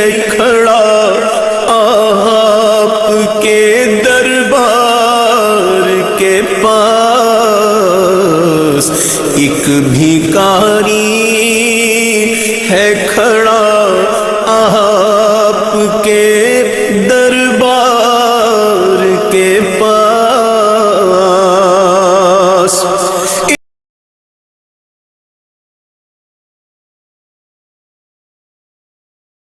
ہے کھڑا آپ کے دربار کے پاس، ایک بھکاری ہے کھڑا آپ کے